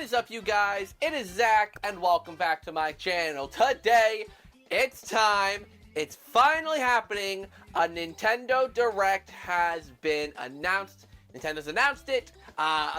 is up, you guys? It is Zach, and welcome back to my channel. Today, it's time. It's finally happening. A Nintendo Direct has been announced. Nintendo's announced it.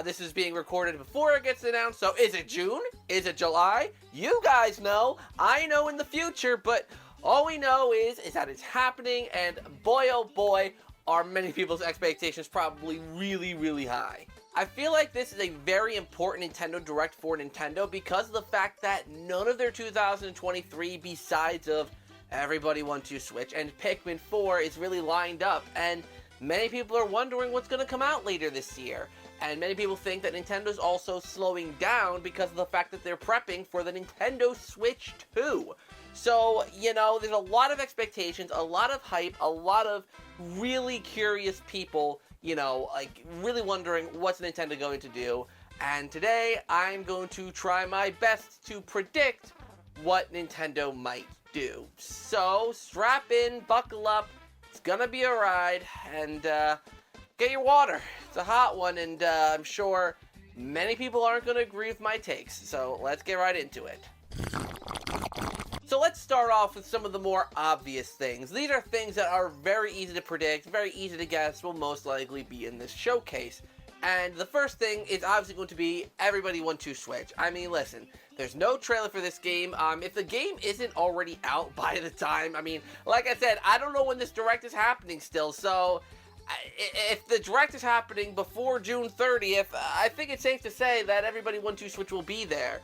This is being recorded before it gets announced. So, is it June? Is it July? You guys know. I know in the future, but all we know is that it's happening, and boy, oh boy, are many people's expectations probably really, really high. I feel like this is a very important Nintendo Direct for Nintendo because of the fact that none of their 2023 besides of Everybody Want to Switch and Pikmin 4 is really lined up, and many people are wondering what's going to come out later this year. And many people think that Nintendo's also slowing down because of the fact that they're prepping for the Nintendo Switch 2. So, you know, there's a lot of expectations, a lot of hype, a lot of really curious people, you know, like, really wondering what's Nintendo going to do. And today, I'm going to try my best to predict what Nintendo might do. So, strap in, buckle up, it's gonna be a ride, and, get your water. It's a hot one, and, I'm sure many people aren't gonna agree with my takes. So, let's get right into it. So let's start off with some of the more obvious things. These are things that are very easy to predict, very easy to guess, will most likely be in this showcase. And the first thing is obviously going to be Everybody Want to Switch. I mean, listen, there's no trailer for this game. If the game isn't already out by the time, I mean, like I said, I don't know when this Direct is happening still, so if the Direct is happening before June 30th, I think it's safe to say that Everybody Want to Switch will be there.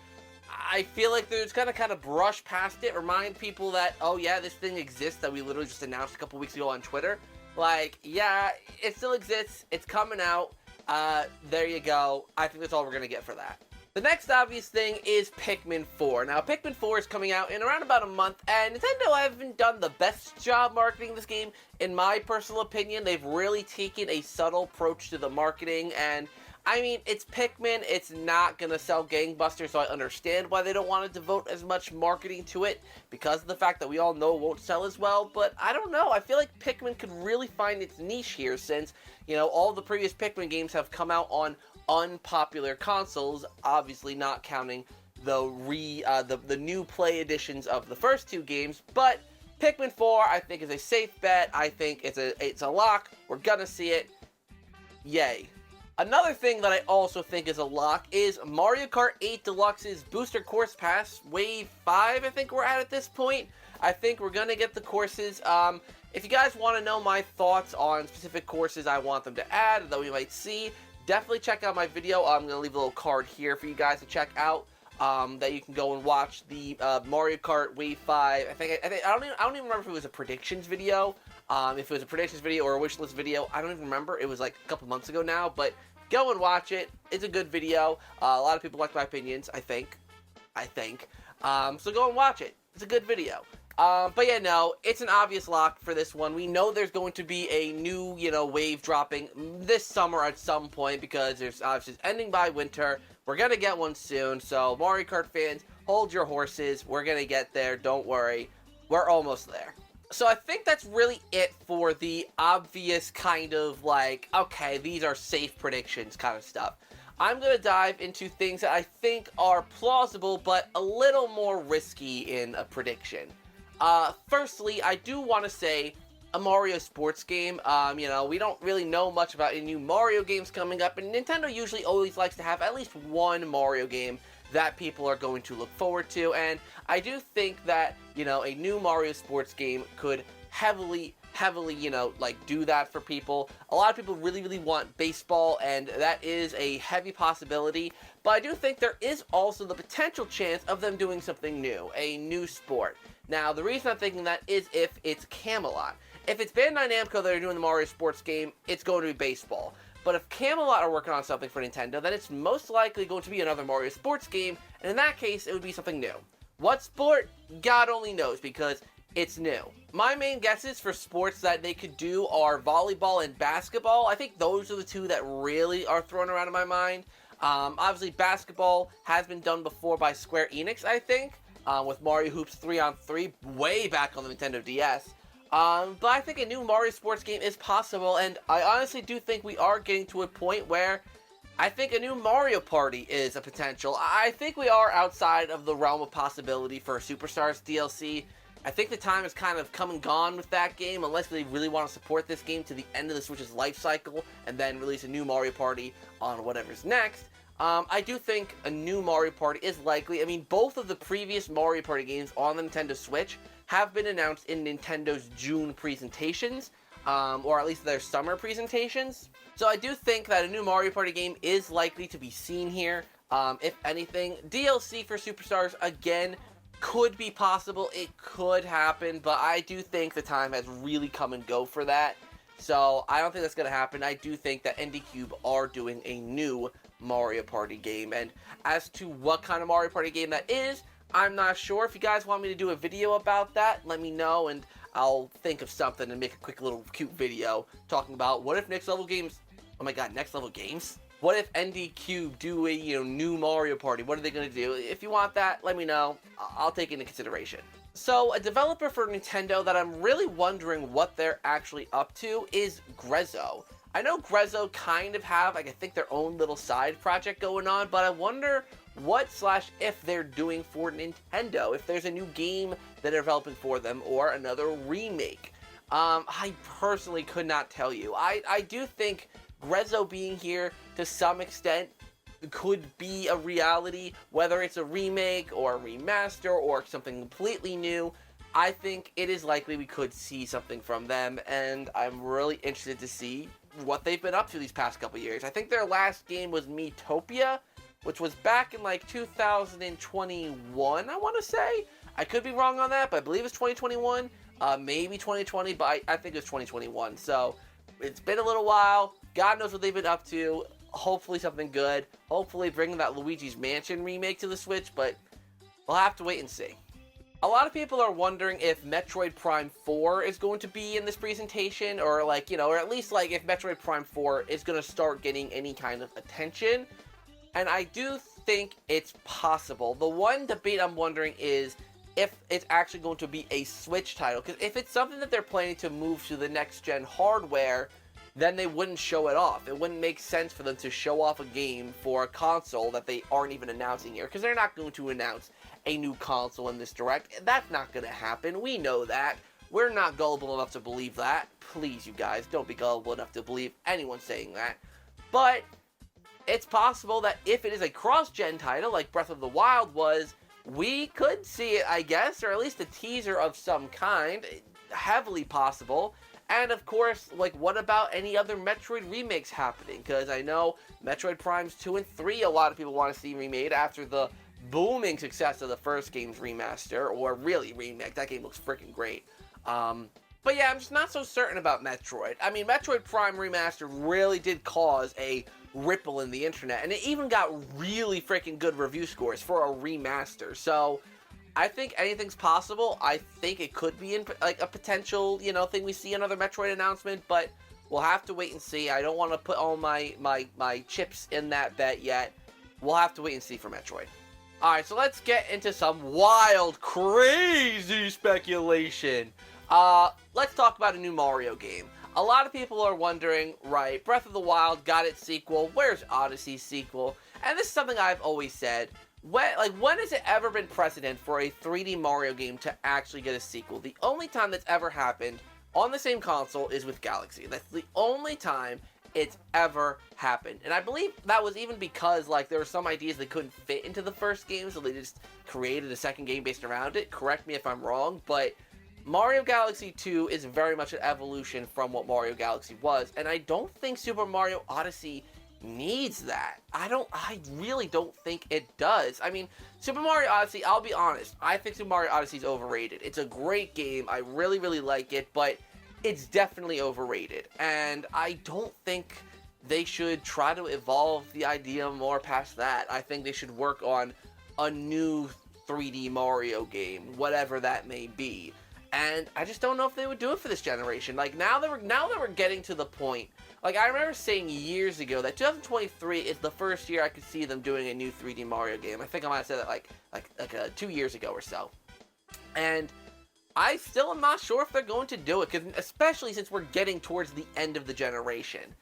I feel like they're just gonna kind of brush past it, remind people that, oh yeah, this thing exists that we literally just announced a couple weeks ago on Twitter. Like, yeah, it still exists, it's coming out, there you go. I think that's all we're gonna get for that. The next obvious thing is Pikmin 4. Now, Pikmin 4 is coming out in around about a month, and Nintendo haven't done the best job marketing this game, in my personal opinion. They've really taken a subtle approach to the marketing, and I mean, it's Pikmin, it's not gonna sell gangbusters, so I understand why they don't want to devote as much marketing to it, because of the fact that we all know it won't sell as well, but I don't know, I feel like Pikmin could really find its niche here, since, you know, all the previous Pikmin games have come out on unpopular consoles, obviously not counting the new play editions of the first two games, but Pikmin 4, I think, is a safe bet. I think it's a lock, we're gonna see it, yay. Another thing that I also think is a lock is Mario Kart 8 Deluxe's Booster Course Pass, Wave 5, I think we're at this point. I think we're going to get the courses. If you guys want to know my thoughts on specific courses I want them to add, that we might see, definitely check out my video. I'm going to leave a little card here for you guys to check out, that you can go and watch the Mario Kart Wave 5. I don't even remember if it was a predictions video. If it was a predictions video or a wish list video, I don't even remember. It was like a couple months ago now, but go and watch it. It's a good video. A lot of people like my opinions, I think. So go and watch it. It's a good video. But yeah, no, it's an obvious lock for this one. We know there's going to be a new, you know, wave dropping this summer at some point because there's obviously ending by winter. We're gonna get one soon, so Mario Kart fans, hold your horses. We're gonna get there. Don't worry. We're almost there. So I think that's really it for the obvious kind of like, okay, these are safe predictions kind of stuff. I'm going to dive into things that I think are plausible but a little more risky in a prediction. Firstly, I do want to say a Mario sports game. You know, we don't really know much about any new Mario games coming up, and Nintendo usually always likes to have at least one Mario game that people are going to look forward to, and I do think that, you know, a new Mario sports game could heavily, you know, like, do that for people. A lot of people really want baseball, and that is a heavy possibility, but I do think there is also the potential chance of them doing something new, a new sport. Now, the reason I'm thinking that is if it's Camelot. If it's Bandai Namco that are doing the Mario sports game, it's going to be baseball. But if Camelot are working on something for Nintendo, then it's most likely going to be another Mario sports game, and in that case, it would be something new. What sport? God only knows, because it's new. My main guesses for sports that they could do are volleyball and basketball. I think those are the two that really are thrown around in my mind. Obviously, basketball has been done before by Square Enix, I think, with Mario Hoops 3-on-3 way back on the Nintendo DS. But I think a new Mario sports game is possible, and I honestly do think we are getting to a point where I think a new Mario Party is a potential. I think we are outside of the realm of possibility for Superstars DLC. I think the time has kind of come and gone with that game, unless they really want to support this game to the end of the Switch's life cycle and then release a new Mario Party on whatever's next. I do think a new Mario Party is likely. I mean, both of the previous Mario Party games on the Nintendo Switch have been announced in Nintendo's June presentations, or at least their summer presentations. So I do think that a new Mario Party game is likely to be seen here. If anything, DLC for Superstars, again, could be possible. It could happen, but I do think the time has really come and go for that. So I don't think that's going to happen. I do think that ND Cube are doing a new Mario Party game. And as to what kind of Mario Party game that is, I'm not sure. If you guys want me to do a video about that, let me know, and I'll think of something and make a quick little cute video talking about what if Next Level Games... Oh my god, Next Level Games? What if ND Cube do a, new Mario Party? What are they going to do? If you want that, let me know. I'll take it into consideration. So, a developer for Nintendo that I'm really wondering what they're actually up to is Grezo. I know Grezo kind of have, I think, their own little side project going on, but I wonder what/if they're doing for Nintendo, if there's a new game that they're developing for them, or another remake. I personally could not tell you. I do think Grezo being here, to some extent, could be a reality, whether it's a remake, or a remaster, or something completely new. I think it is likely we could see something from them, and I'm really interested to see what they've been up to these past couple years. I think their last game was Miitopia, which was back in, 2021, I want to say? I could be wrong on that, but I believe it's 2021, maybe 2020, but I think it's 2021, so it's been a little while. God knows what they've been up to. Hopefully something good. Hopefully bringing that Luigi's Mansion remake to the Switch, but we'll have to wait and see. A lot of people are wondering if Metroid Prime 4 is going to be in this presentation, or or at least if Metroid Prime 4 is going to start getting any kind of attention. And I do think it's possible. The one debate I'm wondering is if it's actually going to be a Switch title, because if it's something that they're planning to move to the next gen hardware, then they wouldn't show it off. It wouldn't make sense for them to show off a game for a console that they aren't even announcing here, because they're not going to announce a new console in this Direct. That's not going to happen. We know that. We're not gullible enough to believe that. Please, you guys, don't be gullible enough to believe anyone saying that. But it's possible that if it is a cross-gen title, like Breath of the Wild was, we could see it, I guess, or at least a teaser of some kind. Heavily possible. And of course, what about any other Metroid remakes happening? Because I know Metroid Primes 2 and 3, a lot of people want to see remade after the booming success of the first game's remaster, or really remake. That game looks freaking great. But yeah, I'm just not so certain about Metroid. I mean, Metroid Prime Remastered really did cause a ripple in the internet, and it even got really freaking good review scores for a remaster. So I think anything's possible. I think it could be in a potential, thing we see another Metroid announcement, but we'll have to wait and see. I don't want to put all my chips in that bet yet. We'll have to wait and see for Metroid. Alright, so let's get into some wild, crazy speculation. Let's talk about a new Mario game. A lot of people are wondering, right, Breath of the Wild got its sequel, where's Odyssey's sequel? And this is something I've always said. When has it ever been precedent for a 3D Mario game to actually get a sequel? The only time that's ever happened on the same console is with Galaxy. That's the only time it's ever happened. And I believe that was even because, there were some ideas that couldn't fit into the first game, so they just created a second game based around it. Correct me if I'm wrong, but Mario Galaxy 2 is very much an evolution from what Mario Galaxy was, and I don't think Super Mario Odyssey needs that. I really don't think it does. I mean, Super Mario Odyssey, I'll be honest, I think Super Mario Odyssey is overrated. It's a great game, I really, really like it, but it's definitely overrated, and I don't think they should try to evolve the idea more past that. I think they should work on a new 3D Mario game, whatever that may be. And I just don't know if they would do it for this generation. Now that we're getting to the point, I remember saying years ago that 2023 is the first year I could see them doing a new 3D Mario game. I think I might have said that 2 years ago or so. And I still am not sure if they're going to do it, especially since we're getting towards the end of the generation.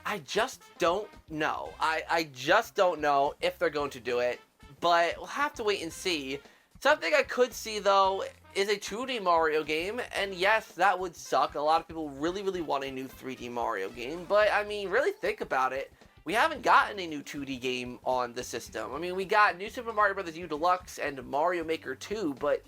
I just don't know. I just don't know if they're going to do it, but we'll have to wait and see. Something I could see, though, is a 2D Mario game, and yes, that would suck. A lot of people really, really want a new 3D Mario game, but, I mean, really think about it. We haven't gotten a new 2D game on the system. I mean, we got New Super Mario Bros. U Deluxe and Mario Maker 2, but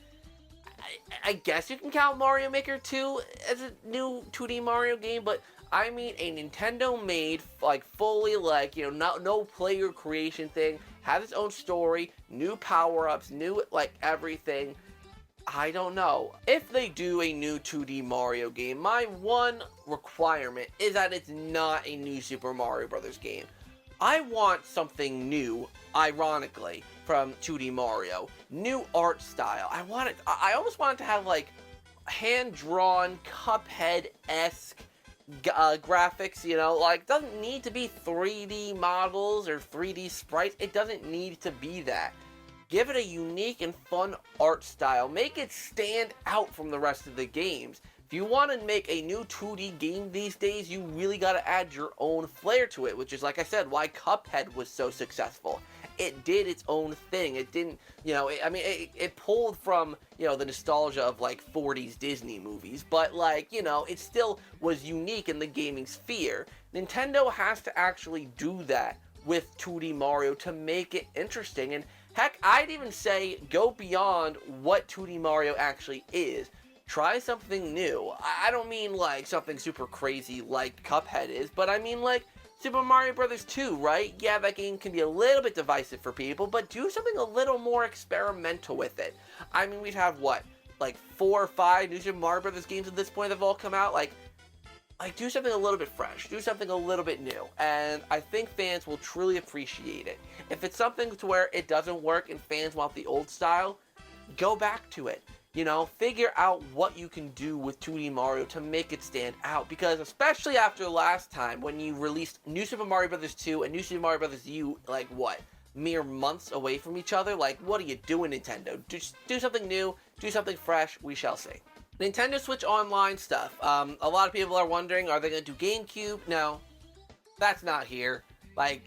I guess you can count Mario Maker 2 as a new 2D Mario game, but I mean a Nintendo-made, like, fully, like, you know, no player creation thing, has its own story, new power-ups, new, like, everything. I don't know. If they do a new 2D Mario game, my one requirement is that it's not a new Super Mario Bros. Game. I want something new, ironically, from 2D Mario. New art style. I almost want it to have, like, hand-drawn, Cuphead-esque graphics, you know? Like, doesn't need to be 3D models or 3D sprites. It doesn't need to be that. Give it a unique and fun art style. Make it stand out from the rest of the games. If you want to make a new 2D game these days, you really got to add your own flair to it, which is, like I said, why Cuphead was so successful. It did its own thing. It didn't, you know, it pulled from, you know, the nostalgia of, like, 40s Disney movies, but, like, you know, it still was unique in the gaming sphere. Nintendo has to actually do that with 2D Mario to make it interesting, and heck, I'd even say go beyond what 2D Mario actually is. Try something new. I don't mean like something super crazy like Cuphead is, but I mean like Super Mario Bros. 2, right? Yeah, that game can be a little bit divisive for people, but do something a little more experimental with it. I mean, we'd have, what, like 4 or 5 new Super Mario Bros. Games at this point that have all come out? Like, do something a little bit fresh, do something a little bit new, and I think fans will truly appreciate it. If it's something to where it doesn't work and fans want the old style, go back to it. You know, figure out what you can do with 2D Mario to make it stand out, because especially after last time when you released New Super Mario Bros. 2 and New Super Mario Bros. U, like, what, mere months away from each other? Like, what are you doing, Nintendo? Just do something new, do something fresh, we shall see. Nintendo Switch Online stuff. A lot of people are wondering, are they going to do GameCube? No. That's not here. Like,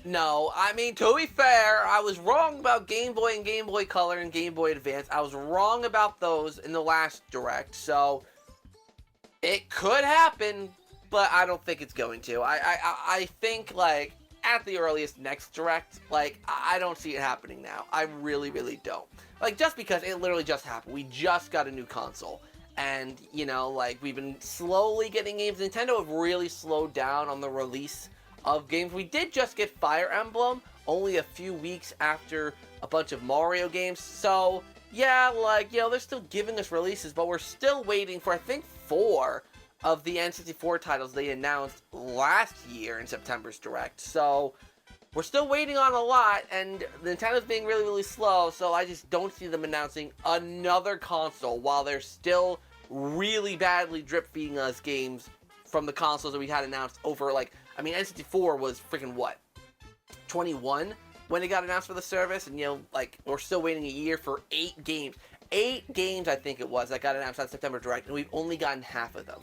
no. I mean, to be fair, I was wrong about Game Boy and Game Boy Color and Game Boy Advance. I was wrong about those in the last Direct, so it could happen, but I don't think it's going to. I think, like, at the earliest next Direct, like, I don't see it happening now. I really, really don't. Like, just because it literally just happened. We just got a new console. And, you know, like, we've been slowly getting games. Nintendo have really slowed down on the release of games. We did just get Fire Emblem only a few weeks after a bunch of Mario games. So, yeah, like, you know, they're still giving us releases, but we're still waiting for, I think, 4 of the N64 titles they announced last year in September's Direct. So, we're still waiting on a lot, and Nintendo's being really, really slow, so I just don't see them announcing another console while they're still really badly drip-feeding us games from the consoles that we had announced over, like, I mean, N64 was freaking, what, 21 when it got announced for the service, and, you know, like, we're still waiting a year for 8 games. 8 games, I think it was, that got announced on September Direct, and we've only gotten half of them.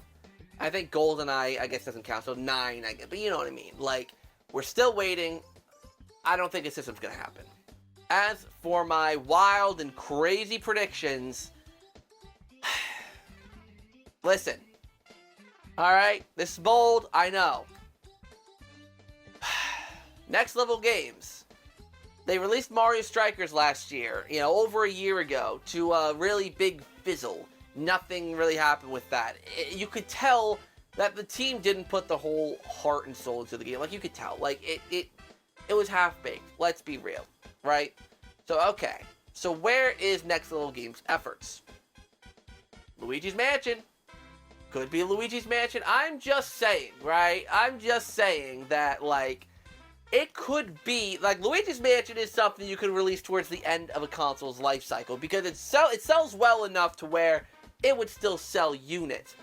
I think GoldenEye, I guess, doesn't count, so 9, I guess, but you know what I mean. Like, we're still waiting. I don't think a system's gonna happen. As for my wild and crazy predictions, listen, alright, this is bold, I know. Next Level Games. They released Mario Strikers last year, you know, over a year ago, to a really big fizzle. Nothing really happened with that. You could tell that the team didn't put the whole heart and soul into the game. Like, you could tell. Like, it was half-baked. Let's be real, right? So, okay. So, where is Next Level Games' efforts? Luigi's Mansion. Could be Luigi's Mansion. I'm just saying, right? I'm just saying that, like, it could be, like, Luigi's Mansion is something you can release towards the end of a console's life cycle, because it sells well enough to where it would still sell units.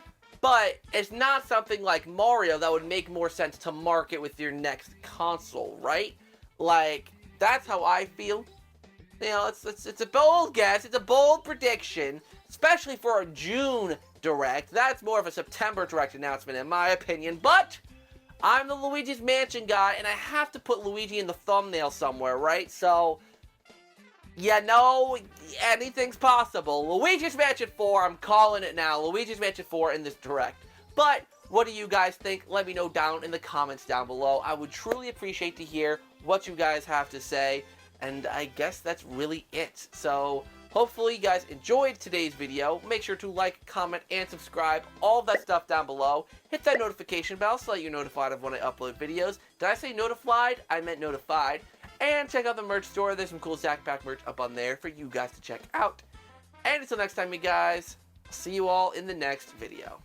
But it's not something like Mario that would make more sense to market with your next console, right? Like, that's how I feel. You know, it's a bold guess, it's a bold prediction, especially for a June Direct. That's more of a September Direct announcement, in my opinion, but I'm the Luigi's Mansion guy, and I have to put Luigi in the thumbnail somewhere, right? So, yeah, no, anything's possible. Luigi's Mansion 4, I'm calling it now. Luigi's Mansion 4 in this direct. But what do you guys think? Let me know down in the comments down below. I would truly appreciate to hear what you guys have to say. And I guess that's really it. So, hopefully you guys enjoyed today's video. Make sure to like, comment, and subscribe. All of that stuff down below. Hit that notification bell so that you're notified of when I upload videos. Did I say notified? I meant notified. And check out the merch store. There's some cool ZakPak merch up on there for you guys to check out. And until next time, you guys, I'll see you all in the next video.